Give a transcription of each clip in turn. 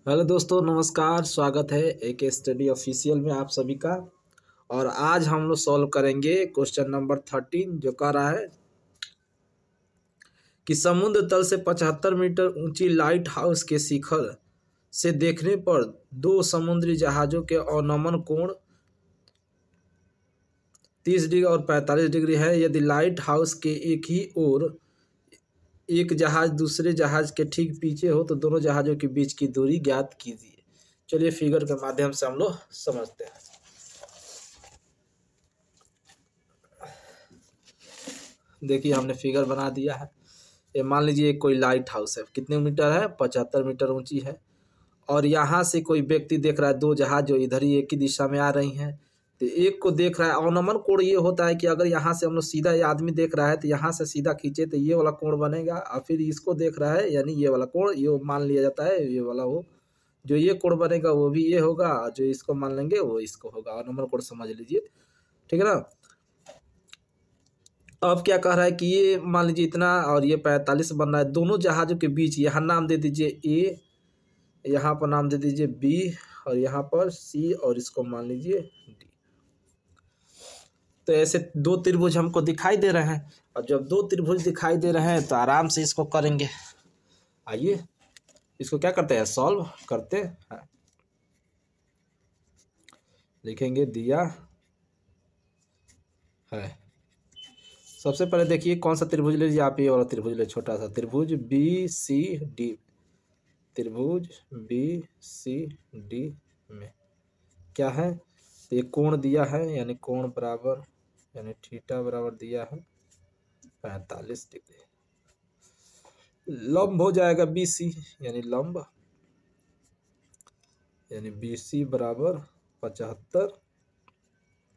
Hello दोस्तों, नमस्कार। स्वागत है एक स्टडी ऑफिशियल में आप सभी का। और आज हम लोग सॉल्व करेंगे क्वेश्चन नंबर 13 जो कह रहा है कि समुद्र तल से 75 मीटर ऊंची लाइट हाउस के शिखर से देखने पर दो समुद्री जहाज़ों के अवनमन कोण 30 डिग्री और 45 डिग्री है। यदि लाइट हाउस के एक ही ओर एक जहाज दूसरे जहाज के ठीक पीछे हो तो दोनों जहाज़ों के बीच की दूरी ज्ञात कीजिए। चलिए फिगर के माध्यम से हम लोग समझते हैं। देखिए हमने फिगर बना दिया है। ये मान लीजिए कोई लाइट हाउस है, कितने मीटर है? 75 मीटर ऊंची है। और यहाँ से कोई व्यक्ति देख रहा है दो जहाज जो इधर ही एक ही दिशा में आ रही हैं। तो एक को देख रहा है। अवनमन कोण ये होता है कि अगर यहाँ से हम लोग सीधा ये आदमी देख रहा है तो यहाँ से सीधा खींचे तो ये वाला कोण बनेगा, और फिर इसको देख रहा है यानी ये वाला कोण ये मान लिया जाता है, ये वाला वो जो ये कोण बनेगा वो भी ये होगा, और जो इसको मान लेंगे वो इसको होगा। अवनमन कोण समझ लीजिए, ठीक है ना। अब क्या कह रहा है कि ये मान लीजिए इतना और ये 45 बन रहा है। दोनों जहाज़ों के बीच यहाँ नाम दे दीजिए ए, यहाँ पर नाम दे दीजिए बी, और यहाँ पर सी, और इसको मान लीजिए डी। तो ऐसे दो त्रिभुज हमको दिखाई दे रहे हैं, और जब दो त्रिभुज दिखाई दे रहे हैं तो आराम से इसको करेंगे। आइए इसको क्या करते हैं, सॉल्व करते हैं। लिखेंगे दिया है। सबसे पहले देखिए कौन सा त्रिभुज ले लीजिए आप, ये वाला त्रिभुज ले, छोटा सा त्रिभुज बी सी डी। त्रिभुज बी सी डी में क्या है, तो ये कोण दिया है, यानी कोण बराबर यानी थीटा बराबर दिया है 45 डिग्री। लंब हो जाएगा बी सी, यानी लंब यानी बी सी बराबर 75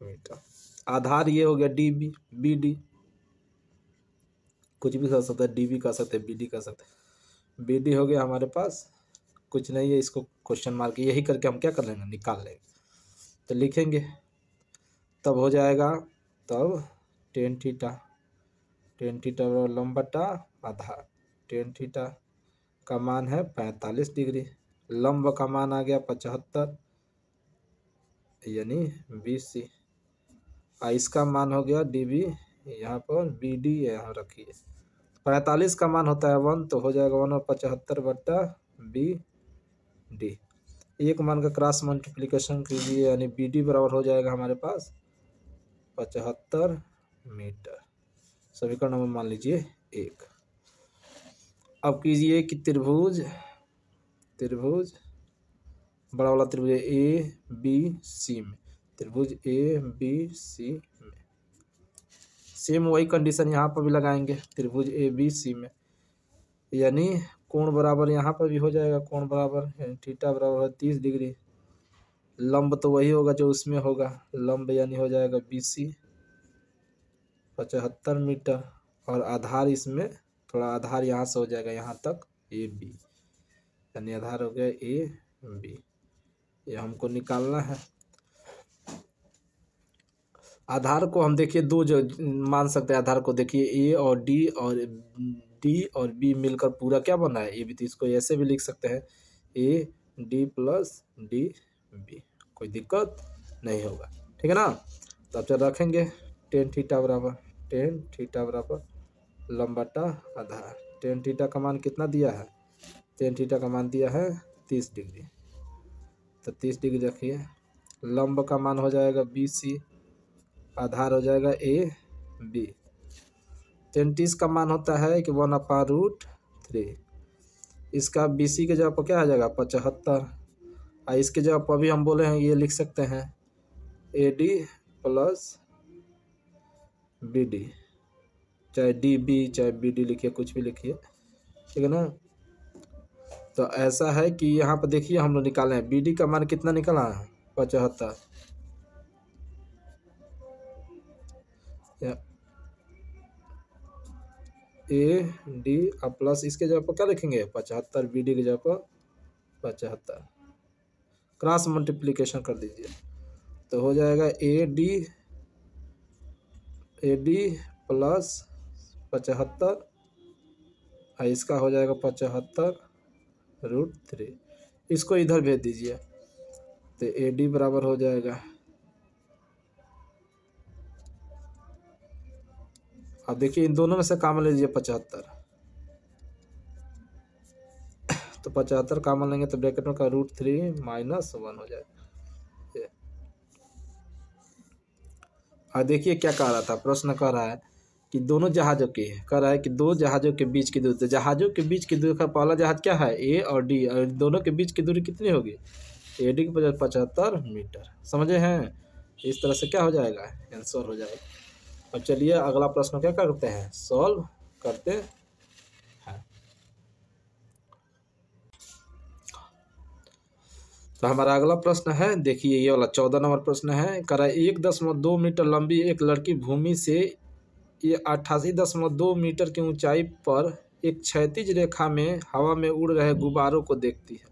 मीटर। आधार ये हो गया डी बी, बी डी कुछ भी कर सकते हैं, डी बी कर सकते हैं, बी डी कर सकते हैं। बी डी हो गया हमारे पास, कुछ नहीं है, इसको क्वेश्चन मार्क यही करके हम क्या कर लेंगे, निकाल लेंगे। तो लिखेंगे तब हो जाएगा, तब टेन थीटा बराबर लंब बटा आधार। टेन थीटा का मान है 45 डिग्री, लंब का मान आ गया 75 यानी बी सी, इसका मान हो गया डी बी, यहाँ पर बी डी यहाँ रखिए। 45 का मान होता है 1, तो हो जाएगा 1 और 75 बट्टा बी डी। एक मान का क्रॉस मल्टीप्लिकेशन कीजिए, यानी बी डी बराबर हो जाएगा हमारे पास 75 मीटर। समीकरण नंबर मान लीजिए 1। अब कीजिए कि त्रिभुज बड़ा वाला त्रिभुज ए बी सी में, त्रिभुज ए बी सी में सेम वही कंडीशन यहाँ पर भी लगाएंगे। त्रिभुज ए बी सी में यानी कोण बराबर यहाँ पर भी हो जाएगा, कोण बराबर यानी थीटा बराबर 30 डिग्री। लंब तो वही होगा जो उसमें होगा, लंब यानी हो जाएगा बी सी 75 मीटर, और आधार इसमें थोड़ा आधार यहाँ से हो जाएगा यहाँ तक ए बी, यानी आधार हो गया ए बी। ये हमको निकालना है। आधार को हम देखिए दो जो मान सकते हैं, आधार को देखिए ए और बी मिलकर पूरा क्या बना है ए बी। तो इसको ऐसे भी लिख सकते हैं A D plus D B, कोई दिक्कत नहीं होगा, ठीक है ना। तो अब चल रखेंगे टेन थीटा बराबर लंब बटा आधार। टेन थीटा का मान कितना दिया है, टेन थीटा का मान दिया है 30 डिग्री, तो 30 डिग्री रखिए। लंब का मान हो जाएगा बी सी, आधार हो जाएगा ए बी। 33 का मान होता है कि 1/√3। इसका बी सी के जगह पर क्या आ जाएगा 75, और इसके जगह पर अभी हम बोले हैं ये लिख सकते हैं A D plus B D, चाहे डी बी चाहे बी डी लिखिए, कुछ भी लिखिए, ठीक है ना। तो ऐसा है कि यहाँ पर देखिए हम लोग निकाले हैं बी डी का मान कितना निकला है 75, ए डी प्लस इसके जगह पर क्या लिखेंगे 75, बी डी की जगह पर 75, क्रॉस मल्टीप्लिकेशन कर दीजिए तो हो जाएगा ए डी प्लस 75, इसका हो जाएगा 75√3। इसको इधर भेज दीजिए, तो AD बराबर हो जाएगा, अब देखिए इन दोनों में से कॉमन ले लीजिए 75, तो 75 कॉमन लेंगे तो ब्रैकेट में का √3 -1 हो जाएगा। और देखिए क्या कह रहा था, प्रश्न कह रहा है कि दोनों जहाज़ों की, कह रहा है कि दो जहाज़ों के बीच की दूरी, तो जहाज़ों के बीच की दूरी का पहला जहाज़ क्या है A और D, और दोनों के बीच की दूरी कितनी होगी, AD की वजह 75 मीटर। समझे हैं, इस तरह से क्या हो जाएगा, आंसर हो जाएगा। अब चलिए अगला प्रश्न क्या करते हैं, सॉल्व करते हैं। तो हमारा अगला प्रश्न है, देखिए ये वाला 14 नंबर प्रश्न है, कह रहा है 1.2 मीटर लंबी एक लड़की भूमि से ये 88.2 मीटर की ऊंचाई पर एक क्षैतिज रेखा में हवा में उड़ रहे गुब्बारों को देखती है।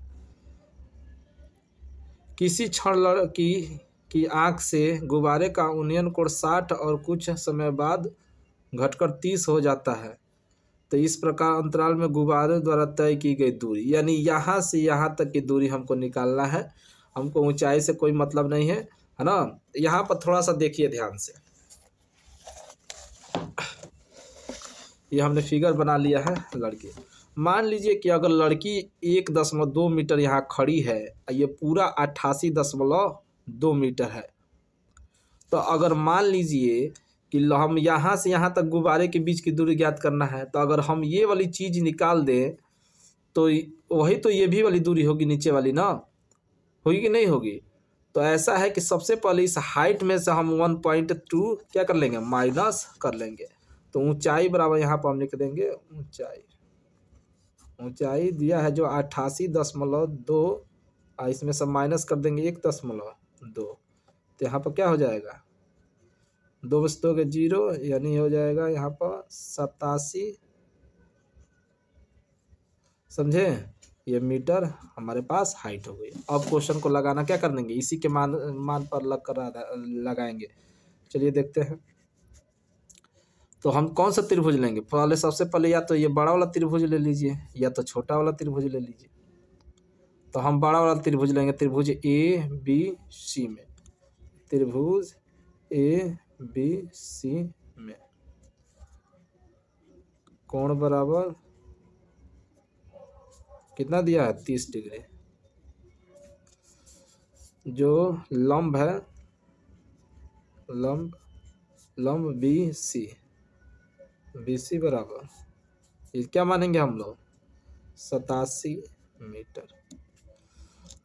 किसी क्षण लड़की की आंख से गुब्बारे का उन्नयन कोण 60 और कुछ समय बाद घटकर 30 हो जाता है। तो इस प्रकार अंतराल में गुब्बारे द्वारा तय की गई दूरी, यानी यहाँ से यहाँ तक की दूरी हमको निकालना है, हमको ऊंचाई से कोई मतलब नहीं है ना। यहाँ पर थोड़ा सा देखिए ध्यान से, ये हमने फिगर बना लिया है लड़की। मान लीजिए कि अगर लड़की 1.2 मीटर यहाँ खड़ी है, ये पूरा 88.2 मीटर है, तो अगर मान लीजिए कि हम यहाँ से यहाँ तक गुब्बारे के बीच की दूरी ज्ञात करना है, तो अगर हम ये वाली चीज़ निकाल दें तो वही तो ये भी वाली दूरी होगी नीचे वाली ना, होगी कि नहीं होगी। तो ऐसा है कि सबसे पहले इस हाइट में से हम 1.2 क्या कर लेंगे, माइनस कर लेंगे। तो ऊंचाई बराबर यहाँ पर हम लिख देंगे, ऊंचाई दिया है जो 88.2, इसमें सब माइनस कर देंगे 1.2, तो यहाँ पर क्या हो जाएगा, 2 बस 2 के 0, यानी हो जाएगा यहाँ पर 87, समझे, ये मीटर हमारे पास हाइट हो गई। अब क्वेश्चन को लगाना क्या कर देंगे, इसी के मान पर लग कर लगाएंगे। चलिए देखते हैं, तो हम कौन सा त्रिभुज लेंगे, पहले सबसे पहले या तो ये बड़ा वाला त्रिभुज ले लीजिए या तो छोटा वाला त्रिभुज ले लीजिए। तो हम बड़ा वाला त्रिभुज लेंगे, त्रिभुज ABC में, त्रिभुज ABC में कोण बराबर कितना दिया है, 30 डिग्री। जो लंब है, लंब BC बराबर, ये क्या मानेंगे हम लोग, 87 मीटर।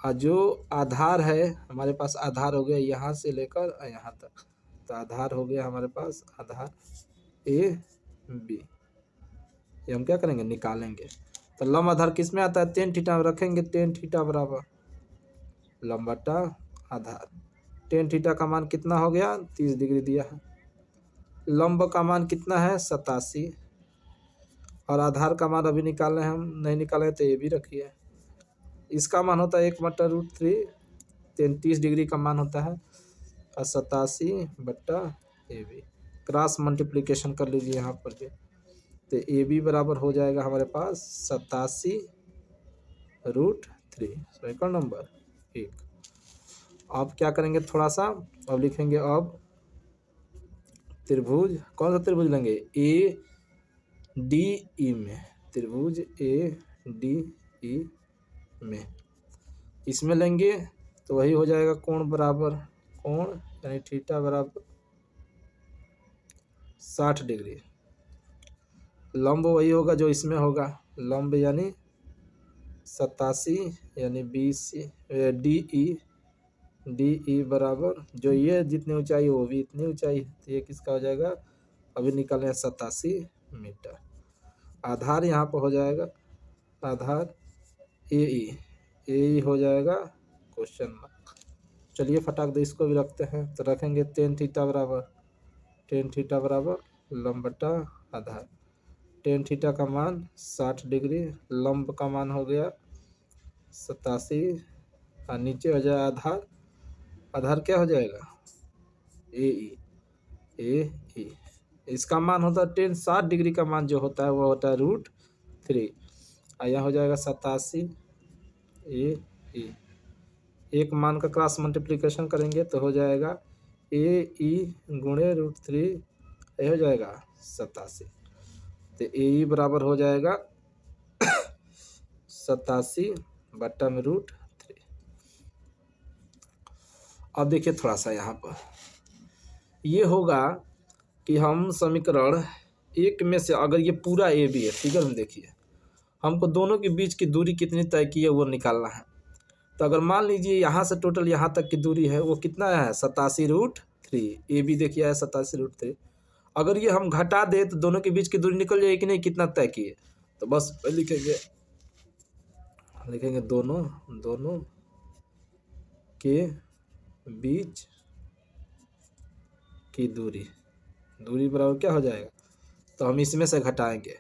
और जो आधार है हमारे पास, आधार हो गया यहाँ से लेकर यहाँ तक, तो आधार हो गया हमारे पास, आधार AB, ये हम क्या करेंगे, निकालेंगे। तो लंब आधार किस में आता है, tan थीटा में रखेंगे, tan थीटा बराबर लंब बटा आधार। tan थीटा का मान कितना हो गया, 30 डिग्री दिया है। लंब का मान कितना है, 87, और आधार का मान अभी निकालना है, हम नहीं निकाले तो ये भी रखिए। इसका मान होता है 1/√3, 33 डिग्री का मान होता है, और 87/AB क्रॉस मल्टीप्लिकेशन कर लीजिए यहाँ पर भी। तो AB बराबर हो जाएगा हमारे पास 87√3, सेकंड नंबर 1। अब क्या करेंगे, थोड़ा सा अब लिखेंगे, अब त्रिभुज, कौन सा त्रिभुज लेंगे, ADE में, त्रिभुज ADE में, इसमें लेंगे तो वही हो जाएगा कोण बराबर, कोण यानी थीटा बराबर 60 डिग्री। लंब वही होगा जो इसमें होगा, लंब यानी 87 यानी DE बराबर, जो ये जितनी ऊंचाई वो भी इतनी ऊंचाई, तो ये किसका हो जाएगा, अभी निकाले 87 मीटर। आधार यहाँ पर हो जाएगा, आधार AE हो जाएगा क्वेश्चन मार्क। चलिए फटाक दे इसको भी रखते हैं, तो रखेंगे tan थीटा बराबर लंब बटा आधार। tan थीटा का मान 60 डिग्री, लंब का मान हो गया 87, और नीचे हो जाए आधार, आधार क्या हो जाएगा, AE, इसका मान होता है tan 60 डिग्री का मान जो होता है वो होता है √3, और यहाँ हो जाएगा 87 ई, एक मान का क्रॉस मल्टीप्लिकेशन करेंगे तो हो जाएगा ए ई गुणे √3, ये हो जाएगा 87। तो ए ई बराबर हो जाएगा 87 बट्टा में √3। अब देखिए थोड़ा सा यहाँ पर ये होगा कि हम समीकरण एक में से अगर ये पूरा ए बी है, फिगर में देखिए हमको दोनों के बीच की दूरी कितनी तय की है वो निकालना है। तो अगर मान लीजिए यहाँ से टोटल यहाँ तक की दूरी है वो कितना है 87√3, ए बी देखिए है 87√3। अगर ये हम घटा दे तो दोनों के बीच की दूरी निकल जाएगी कि नहीं, कितना तय किए। तो बस लिखेंगे दोनों के बीच की दूरी बराबर क्या हो जाएगा। तो हम इसमें से घटाएंगे,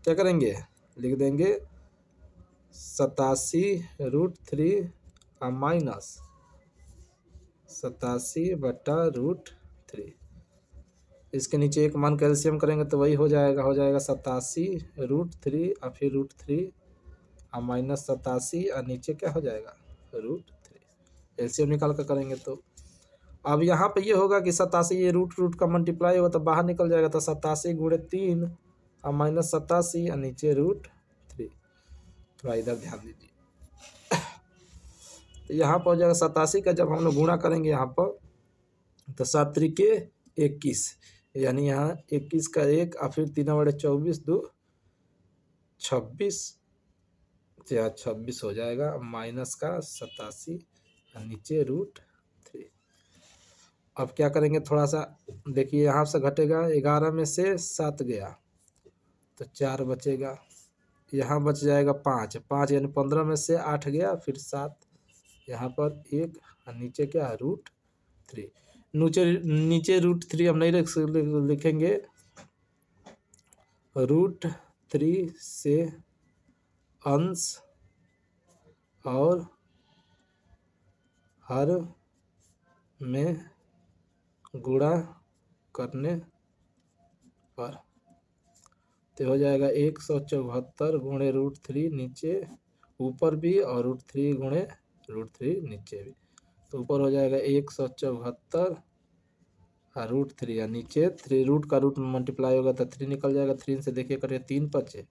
क्या करेंगे, लिख देंगे 87√3 का माइनस 87 बटा √3। इसके नीचे एक मान कैल्शियम करेंगे तो वही हो जाएगा 87√3 और फिर √3 और माइनस 87 और नीचे क्या हो जाएगा √3। एलसीएम निकाल कर करेंगे तो अब यहाँ पे ये होगा कि 87 ये रूट का मल्टीप्लाई होगा तो बाहर निकल जाएगा। तो 87 गुणे 3 और माइनस 87 और नीचे √3। थोड़ा इधर ध्यान दीजिए। तो यहाँ पर हो जाएगा 87 का जब हम लोग गुणा करेंगे यहाँ पर तो 7 त्रिके 21, यानी यहाँ 21 का 1 और फिर 3 बटे 24 2 26, तो यहाँ 26 हो जाएगा माइनस का 87 और नीचे √3। अब क्या करेंगे, थोड़ा सा देखिए यहाँ से घटेगा 11 में से 7 गया तो 4 बचेगा, यहाँ बच जाएगा 5 यानी 15 में से 8 गया फिर 7, यहाँ पर 1 और नीचे क्या है √3। नीचे √3 हम नहीं लिखेंगे, √3 से अंश और हर में गुणा करने पर तो हो जाएगा 174 गुणे √3 नीचे ऊपर भी और √3 गुणे √3 नीचे भी, तो ऊपर हो जाएगा 174 और √3 या नीचे 3 रूट का रूट मल्टीप्लाई होगा तो 3 निकल जाएगा। 3 से देखिए करिए 3 बचे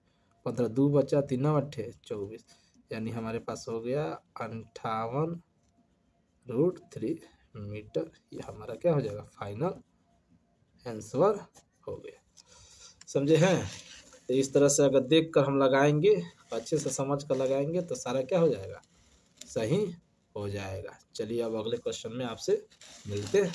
15 2 बचा 3 8 24, यानी हमारे पास हो गया 58√3 मीटर। ये हमारा क्या हो जाएगा फाइनल आंसर हो गया। समझे हैं। तो इस तरह से अगर देख कर हम लगाएंगे, अच्छे से समझ कर लगाएंगे तो सारा क्या हो जाएगा सही हो जाएगा। चलिए अब अगले क्वेश्चन में आपसे मिलते हैं।